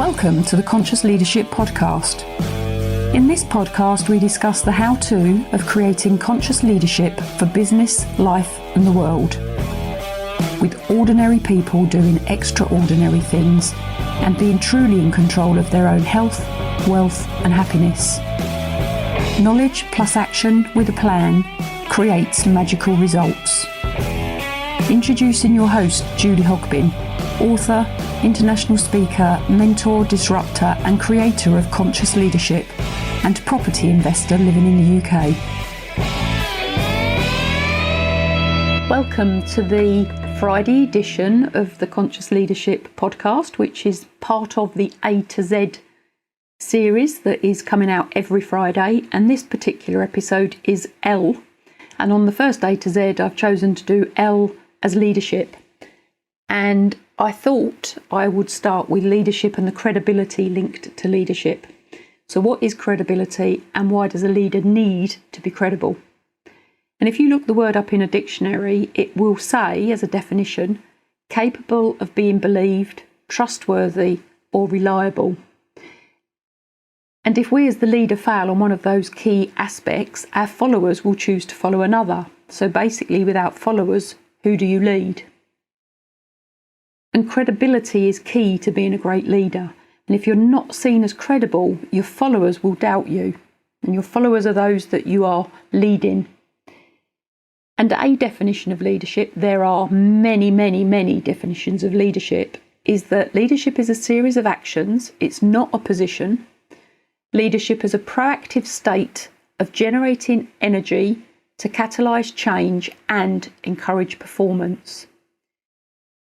Welcome to the Conscious Leadership Podcast. In this podcast, we discuss the how-to of creating conscious leadership for business, life, and the world. With ordinary people doing extraordinary things and being truly in control of their own health, wealth, and happiness. Knowledge plus action with a plan creates magical results. Introducing your host, Julie Hogbin, author, international speaker, mentor, disruptor, and creator of conscious leadership, and property investor living in the UK. Welcome to the Friday edition of the Conscious Leadership Podcast, which is part of the A to Z series that is coming out every Friday. And this particular episode is L. And on the first A to Z, I've chosen to do L as leadership. And I thought I would start with leadership and the credibility linked to leadership. So what is credibility and why does a leader need to be credible? And if you look the word up in a dictionary, it will say as a definition, capable of being believed, trustworthy or reliable. And if we as the leader fail on one of those key aspects, our followers will choose to follow another. So basically, without followers, who do you lead? And credibility is key to being a great leader. And if you're not seen as credible, your followers will doubt you. And your followers are those that you are leading. And a definition of leadership, there are many definitions of leadership, is that leadership is a series of actions. It's not a position. Leadership is a proactive state of generating energy to catalyse change and encourage performance.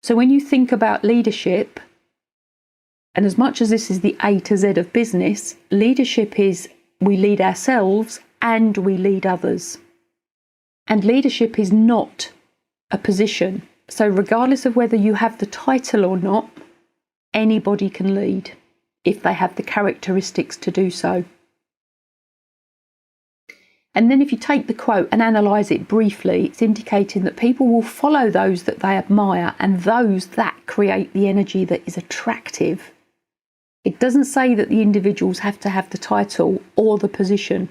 So when you think about leadership, and as much as this is the A to Z of business, leadership is we lead ourselves and we lead others. And leadership is not a position. So regardless of whether you have the title or not, anybody can lead if they have the characteristics to do so. And then if you take the quote and analyse it briefly, it's indicating that people will follow those that they admire and those that create the energy that is attractive. It doesn't say that the individuals have to have the title or the position.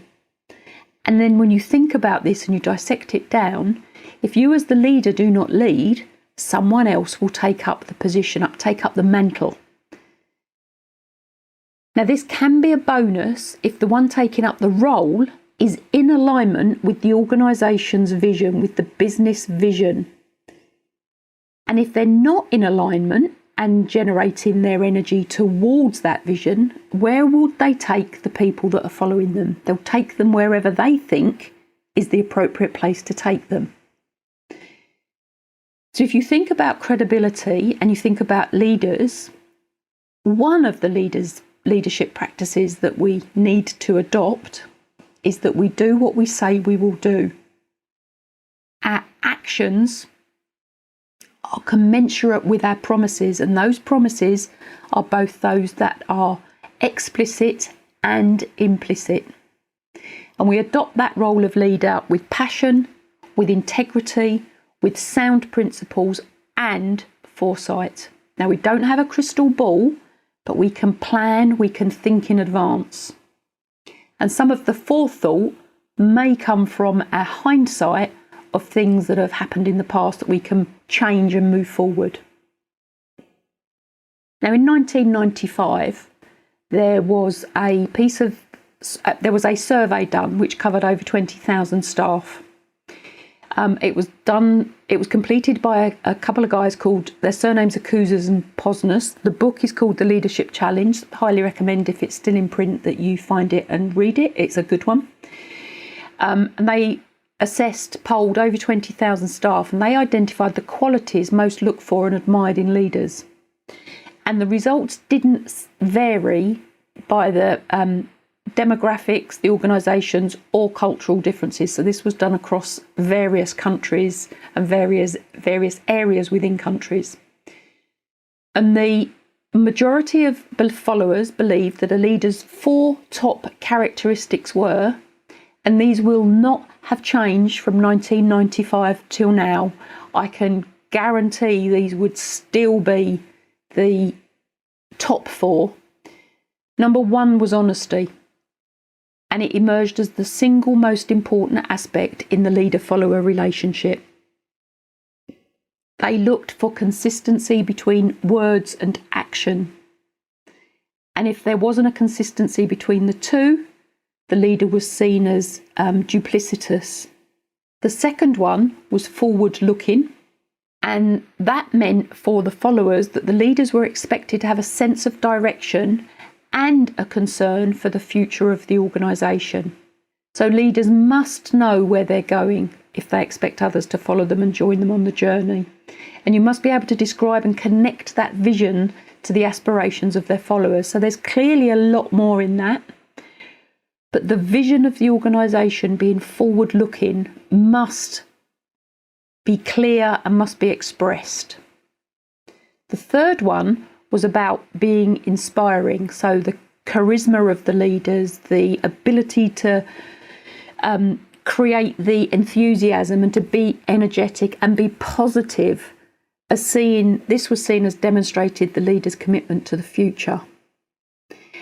And then when you think about this and you dissect it down, if you as the leader do not lead, someone else will take up the position, take up the mantle. Now this can be a bonus if the one taking up the role is in alignment with the organisation's vision, with the business vision. And if they're not in alignment and generating their energy towards that vision, where would they take the people that are following them? They'll take them wherever they think is the appropriate place to take them. So if you think about credibility and you think about leaders, one of the leadership practices that we need to adopt is that we do what we say we will do. Our actions are commensurate with our promises, and those promises are both those that are explicit and implicit. And we adopt that role of leader with passion, with integrity, with sound principles and foresight. Now, we don't have a crystal ball, but we can plan, we can think in advance. And some of the forethought may come from our hindsight of things that have happened in the past that we can change and move forward. Now, in 1995, there was a survey done which covered over 20,000 staff. It was completed by a couple of guys called, their surnames are Kouzes and Posnus. The book is called The Leadership Challenge. Highly recommend, if it's still in print, that you find it and read it. It's a good one. And they polled over 20,000 staff, and they identified the qualities most looked for and admired in leaders. And the results didn't vary by the demographics, the organisations, or cultural differences. So this was done across various countries and various areas within countries. And the majority of followers believed that a leader's 4 top characteristics were, and these will not have changed from 1995 till now. I can guarantee these would still be the top 4. Number 1 was honesty, and it emerged as the single most important aspect in the leader-follower relationship. They looked for consistency between words and action. And if there wasn't a consistency between the two, the leader was seen as duplicitous. The second one was forward-looking, and that meant for the followers that the leaders were expected to have a sense of direction and a concern for the future of the organisation. So leaders must know where they're going if they expect others to follow them and join them on the journey. And you must be able to describe and connect that vision to the aspirations of their followers. So there's clearly a lot more in that. But the vision of the organisation being forward-looking must be clear and must be expressed. The third one was about being inspiring. So the charisma of the leaders, the ability to create the enthusiasm and to be energetic and be positive, this was seen as demonstrated the leader's commitment to the future.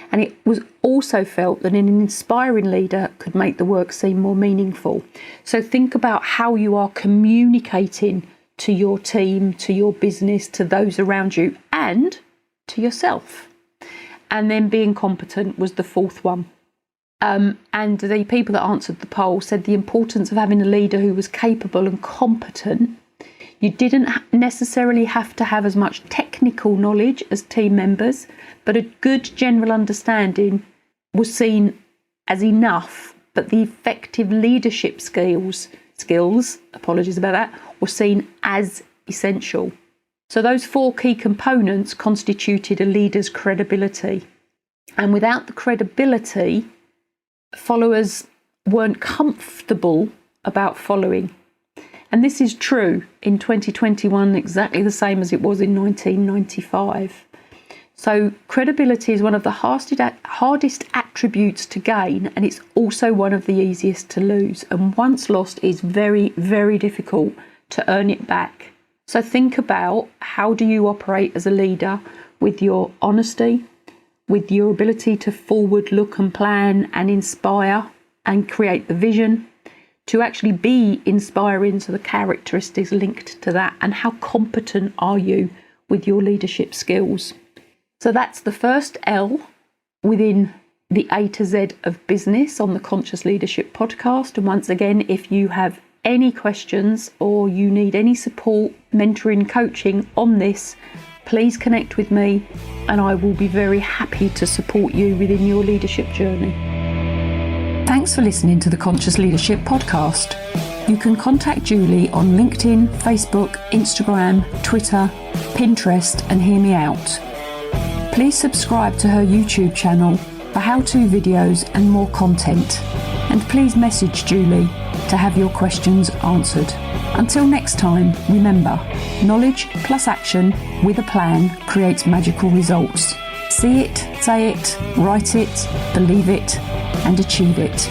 And it was also felt that an inspiring leader could make the work seem more meaningful. So think about how you are communicating to your team, to your business, to those around you, and to yourself. And then being competent was the fourth one. And the people that answered the poll said the importance of having a leader who was capable and competent. You didn't necessarily have to have as much technical knowledge as team members, but a good general understanding was seen as enough. But the effective leadership skills, apologies about that, were seen as essential. So those 4 key components constituted a leader's credibility. And without the credibility, followers weren't comfortable about following. And this is true in 2021, exactly the same as it was in 1995. So credibility is one of the hardest attributes to gain, and it's also one of the easiest to lose. And once lost, it's very, very difficult to earn it back. So think about, how do you operate as a leader with your honesty, with your ability to forward look and plan and inspire and create the vision, to actually be inspiring, so the characteristics linked to that, and how competent are you with your leadership skills. So that's the first L within the A to Z of business on the Conscious Leadership podcast. And once again, if you have any questions or you need any support, mentoring, coaching on this, please connect with me and I will be very happy to support you within your leadership journey. Thanks for listening to the Conscious Leadership podcast. You can contact Julie on LinkedIn, Facebook, Instagram, Twitter, Pinterest, and hear me out. Please subscribe to her YouTube channel for how-to videos and more content. And please message Julie to have your questions answered. Until next time, remember, knowledge plus action with a plan creates magical results. See it, say it, write it, believe it, and achieve it.